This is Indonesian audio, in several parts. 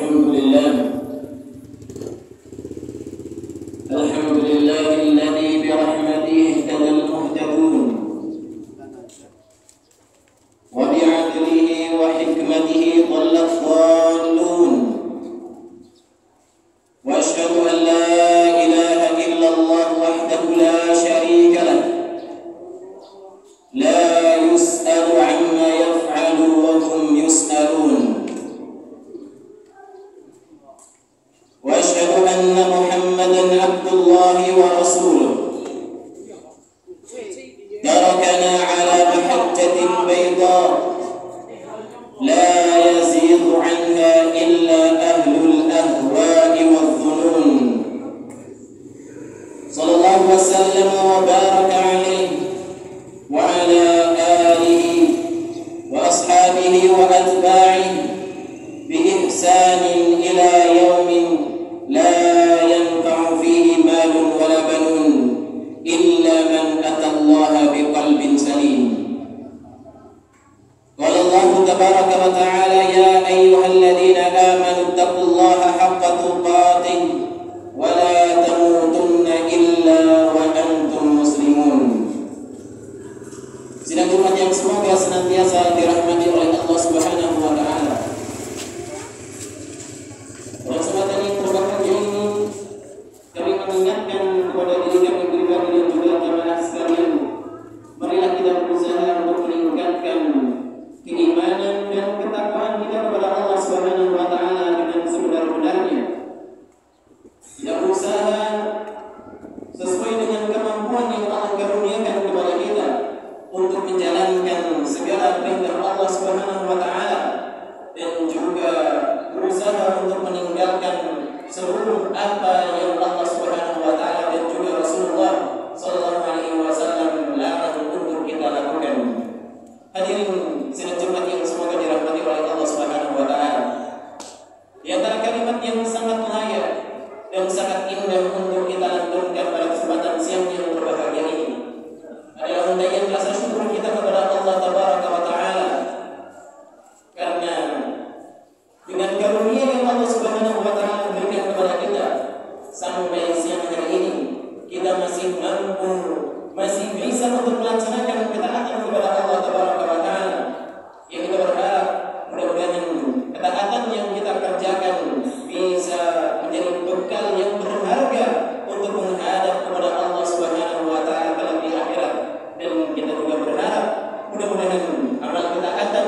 الحمد لله الذي برحمته اهتدى المهتدون وبعدله وحكمته ضل الضالون وأشهد أن لا إله إلا الله وحده لا شريك له لا يسأل عما يفعل وهم يسألون وأشهد أن محمدا عبد الله ورسوله تركنا على محجة بيضاء لا يزيغ عنها إلا أهل الأهواء والظنون صلى الله وسلم وبارك عليه وعلى آله وأصحابه وأتباعه بإحسان إلى يوم لا ينفع فيه مال ولا بنون إلا من أتى الله بقلب سليم. قال الله تبارك وتعالى يا أيها الذين آمنوا اتقوا الله حق تقاته ولا تموتن إلا وأنتم مسلمون. Sidang umat yang semoga senantiasa dirahmati oleh Allah Subhanahu wa taala. Pada kesempatan yang berbahagia ini kami mengingatkan kepada diri kami pribadi dan juga jamaah sekalian, marilah kita berusaha untuk meningkatkan keimanan dan ketakwaan kita kepada Allah Subhanahu wa taala dengan sebenar-benarnya. Kita berusaha sesuai dengan kemampuan yang Allah karuniakan kepada kita untuk menjalankan segala perintah Allah Subhanahu wa taala dan juga berusaha untuk meninggalkan seluruh apa yang Allah Subhanahu wa taala dan juga Rasulullah sallallahu alaihi wasallam larang untuk kita lakukan. Hadirin sidang Jumat yang semoga dirahmati oleh Allah Subhanahu wa taala. Di antara kalimat yang sangat layak dan sangat indah untuk kita lantunkan pada kesempatan siang yang berbahagia ini adalah hendaknya rasa syukur kita kepada Allah Tabaraka wa taala, karena dengan karunia yang Allah Subhanahu wa taala berikan kepada kita sampai siang hari ini kita masih mampu, masih bisa untuk melaksanakan ketaatan kepada Allah Tabaraka wa taala. Yang kita berharap mudah-mudahan ketaatan yang kita kerjakan bisa menjadi bekal yang berharga untuk menghadap kepada Allah Subhanahu wa taala kelak di akhirat. Dan kita juga berharap mudah-mudahan amal ketaatan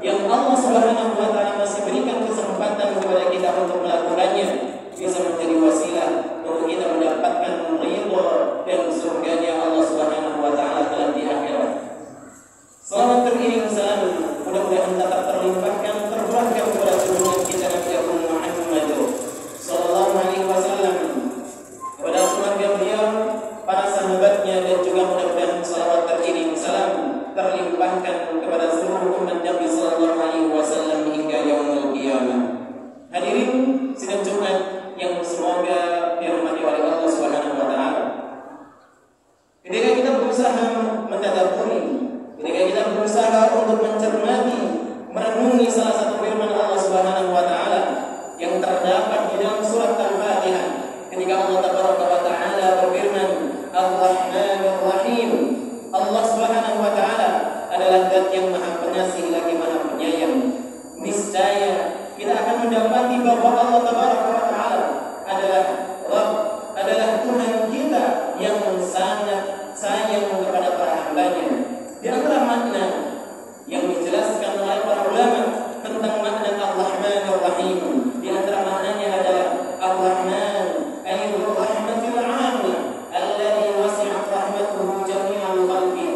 yang Allah Subhanahu wa taala masih berikan kesempatan kepada kita untuk melakukannya bisa menjadi wasilah untuk kita mendapatkan ridha dan surganya Allah Subhanahu wa taala kelak di akhirat. Salawat beriring salam mudah-mudahan tetap terlimpahkan tercurahkan kepada junjungan kita Nabi Muhammad sallallahu alaihi wasallam, kepada keluarga beliau, para sahabatnya, dan juga mudah-mudahan salawat beriring salam terlimpahkan kepada seluruh umat Nabi sallallahu alaihi wasallam hingga yaumul qiyamah. Hadirin sidang Jumat yang semoga dirahmati oleh Allah Subhanahu wa taala. Ketika kita berusaha mentadabburi, ketika kita berusaha untuk mencermati, merenungi salah satu firman Allah Subhanahu wa taala yang terdapat di dalam surat Al-Fatihah, ketika Allah Tabaraka wa taala berfirman Ar-Rahmanir Rahim, Allah Subhanahu wa taala adalah Zat yang Maha Pengasih lagi Maha Penyayang. Niscaya kita akan mendapati bahwa Allah Tabaraka wa taala adalah Rabb, adalah Tuhan kita yang sangat sayang kepada para hamba-Nya. Di antara makna yang dijelaskan oleh para ulama tentang makna Ar-Rahmanir Rahim, di antara maknanya adalah Ar-Rahman ayyul rahmatil 'ammah alladhi wasi'at rahmatuhu jami'al khalqi.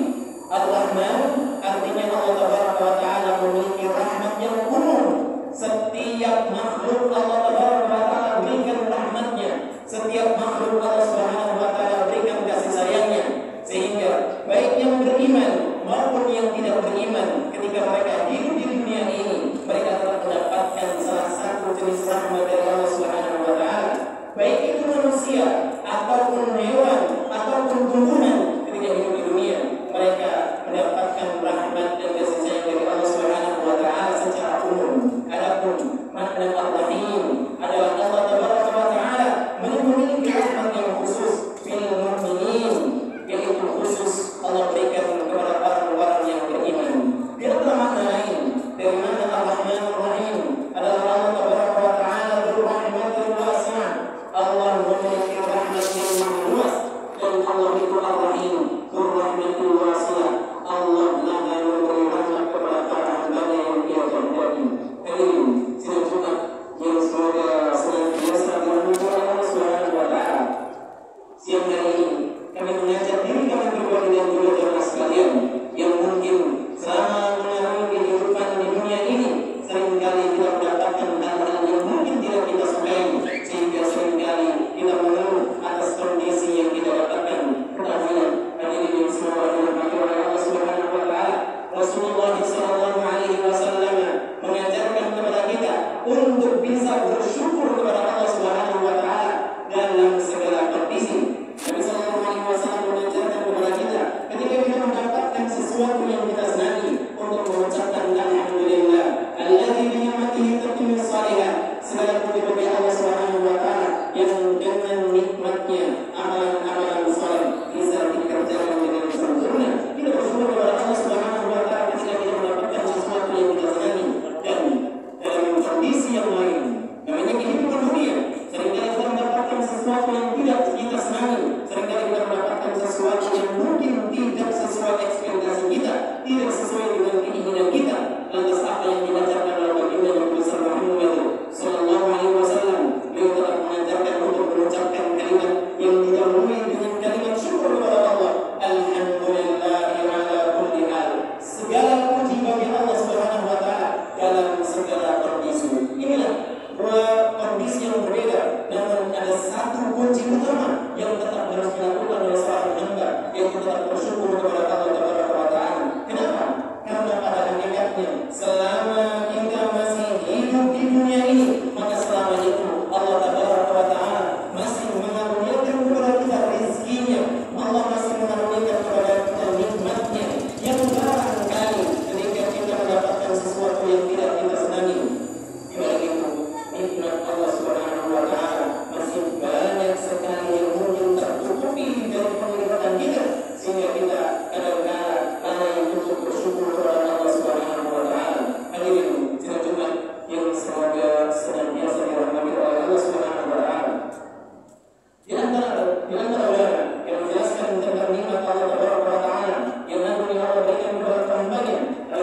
Ar-Rahman artinya Allah Tabaraka wa taala memiliki rahmat yang umum. Setiap makhluk Allah Tabaraka wa taala berikan rahmatnya. Setiap makhluk Allah Subhanahu wa taala berikan kasih sayangnya, sehingga baik yang beriman maupun yang tidak beriman ketika mereka hidup di dunia ini, mereka telah mendapatkan salah satu jenis rahmat dari Allah Subhanahu wa taala. Baik itu manusia ataupun hewan ataupun tumbuhan, ketika hidup di dunia mereka mendapatkan rahmat dan kasih sayang dari Allah Subhanahu wa taala secara umum. Adapun makna Ar-Rahim bisa bersyukur kepada Allah Subhanahu wa taala dalam segala kondisi. Nabi sallallahu alaihi wasallam mengajarkan kepada kita ketika kita mendapatkan sesuatu yang kita senangi untuk mengucapkan alhamdulillah alladzi bi ni'matihi tatimmu shalihat. Segala puji bagi Allah Subhanahu wa taala yang dengan nikmatnya amalan-amalan saleh bisa dikerjakan dengan sempurna. Kita bersyukur kepada Allah Subhanahu wa taala ketika kita mendapatkan sesuatu yang kita senangi dan dalam kondisi yang lain. Namanya kehidupan dunia, seringkali kita mendapatkan sesuatu yang tidak kita senangi, seringkali kita mendapatkan sesuatu yang mungkin tidak sesuai ekspektasi kita, tidak sesuai dengan keinginan kita. Lantas apa yang dibacakan oleh baginda Nabi Muhammad sallallahu alaihi wasallam? Beliau telah mengajarkan untuk mengucapkan kalimat yang didahului dengan kalimat syukur kepada Allah. Alhamdulillahi ala kulli hal. Segala puji bagi Allah Subhanahu wa taala dalam segala kondisi. Inilah dua kondisi yang berbeda, namun ada satu kunci utama yang tetap harus dilakukan oleh seorang hamba, yaitu tetap bersyukur kepada Allah Taala. Kenapa? Karena pada hakikatnya selama kita masih hidup di dunia ini, maka selama itu Allah Taala masih mengaruniakan kepada kita rezekinya, Allah masih mengaruniakan kepada kita nikmatnya yang barangkali ketika kita mendapatkan sesuatu yang tidak kita senangi, nikmat Allah Subhanahu wa taala masih banyak sekali yang mungkin tertutupi dari penglihatan kita, sehingga kita kadang-kadang lalai untuk bersyukur kepada Allah Subhanahu wa taala. Hadirin sidang Jumat yang semoga senantiasa dirahmati oleh Allah Subhanahu wa taala. Di antara ulama yang menjelaskan tentang nikmat Allah Taala yang nanti Allah berikan kepada hambanya,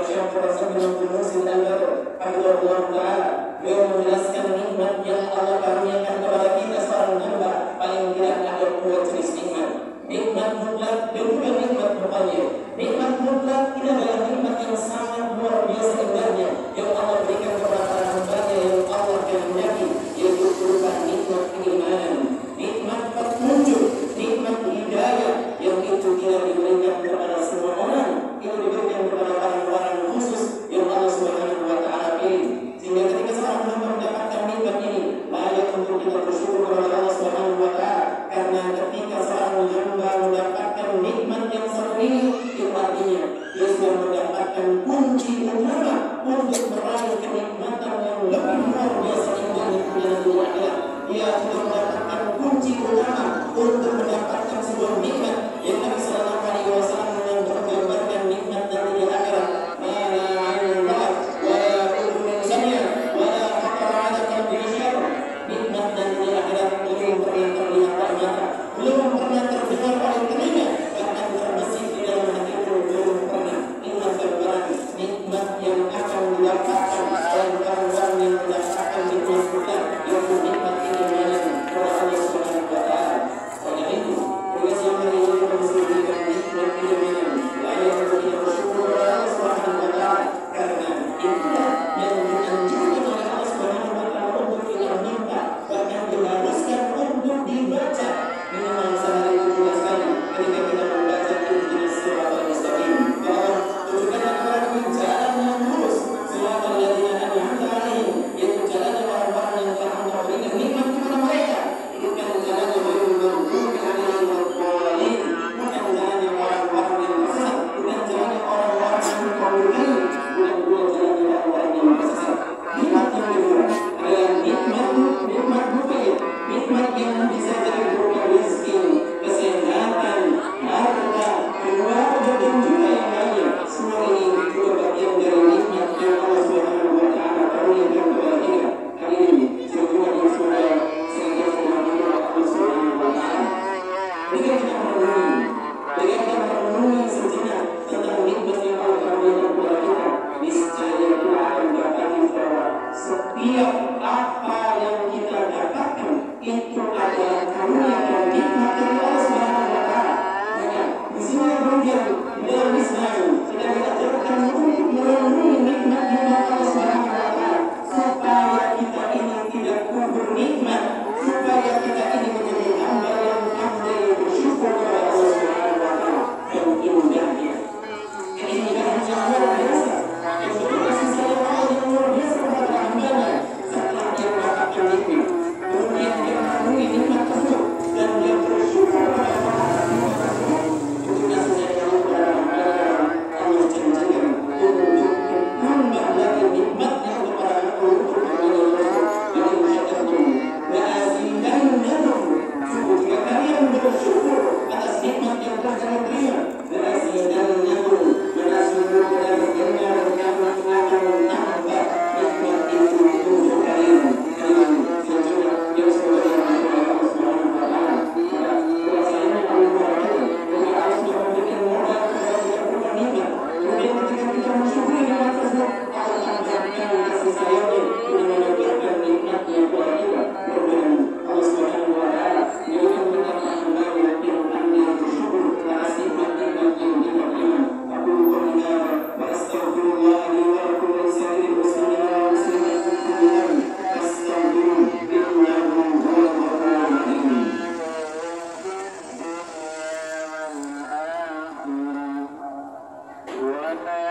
Syekh Hasan bin Abdul Muhsin Al-Badr, hafizahullah taala, beliau menjelaskan nikmat yang Allah karuniakan kepada kita seorang hamba paling tidak ada dua jenis nikmat. Nikmat mutlak dan juga nikmat muqayyad. Nikmat mutlak ini adalah nikmat yang sangat luar biasa indahnya yang Allah berikan kepada para hambanya yang Allah kehendaki, yaitu berupa nikmat keimanan, nikmat petunjuk, nikmat hidayah yang itu tidak diberikan kepada semua orang, itu diberikan kepada orang-orang khusus yang Allah Subhanahu wa taala pilih. Sehingga ketika seorang hamba mendapatkan nikmat ini, layak untuk kita bersyukur kepada Allah Subhanahu wa taala, karena ketika seorang hamba mendapatkan nikmat yang satu ini, itu artinya dia sudah mendapatkan kunci utama untuk meraih kenikmatan yang lebih luar biasa indah di dunia akhirat. Dia sudah mendapatkan kunci utama untuk mendapatkan sebuah nikmat yang Nabi sallallahu alaihi wasallam menggambarkan nikmat dari di akhirat. Nikmat dari di akhirat belum pernah terlihat oleh mata, belum pernah terdengar oleh telinga, bahkan terbesit di dalam hati belum pernah. Inilah gambaran nikmat yang akan didapatkan oleh orang-orang yang mendapatkan nikmat kita, yaitu nikmat keimanan kepada Allah Subhanahu wa taala. Oleh itu, tugas yang hari ini kita mesti berikan nikmat keimanan, layak untuk kita bersyukur kepada Allah Subhanahu wa taala, karena itulah yang dianjurkan oleh Allah Subhanahu wa taala untuk kita minta, bahkan diharuskan untuk dibaca minimal sehari 17 kali ketika kita membaca ihdinas siratal mustaqim. Bahwa tunjukkanlah kepada kami jalan yang lurus, siratal ladzina an'amta 'alaihim, yaitu jalan orang-orang yang telah Engkau berikan nikmat kepada mereka. Bukan jalan ghairil maghdubi 'alaihim waddallin, bukan jalan orang-orang yang sesat, bukan jalan orang-orang yang Engkau murkai, bukan pula jalan orang-orang yang sesat. Nikmat yang kedua adalah nikmat muqayyad, nikmat yang bisa jadi berupa rezeki, kesehatan, harta, keluarga dan juga yang lainnya. Semua ini juga bagian dari nikmat yang Allah Subhanahu wa taala karuniakan kepada kita. Kali ini semua yang sudah senantiasa dirahmati oleh Allah Subhanahu wa taala. Jika kita merenungi sejenak tentang nikmat yang Allah karuniakan kepada kita, niscaya kita akan mendapati bahwa setiap apa yang kita dapatkan itu adalah karunia dan nikmat dari Allah Subhanahu wa taala. Maka di sini kemudian dalam Islam kita diajarkan untuk merenungi nikmat-nikmat Allah Subhanahu wa taala supaya kita ini tidak kubur nikmat, supaya kita ini menjadi hamba yang pandai bersyukur kepada Allah Subhanahu wa taala dan indahnya. Ini indahnya yang luar biasa, yang betul kasih sayang Allah yang luar biasa kepada hambanya setelah dia Amen.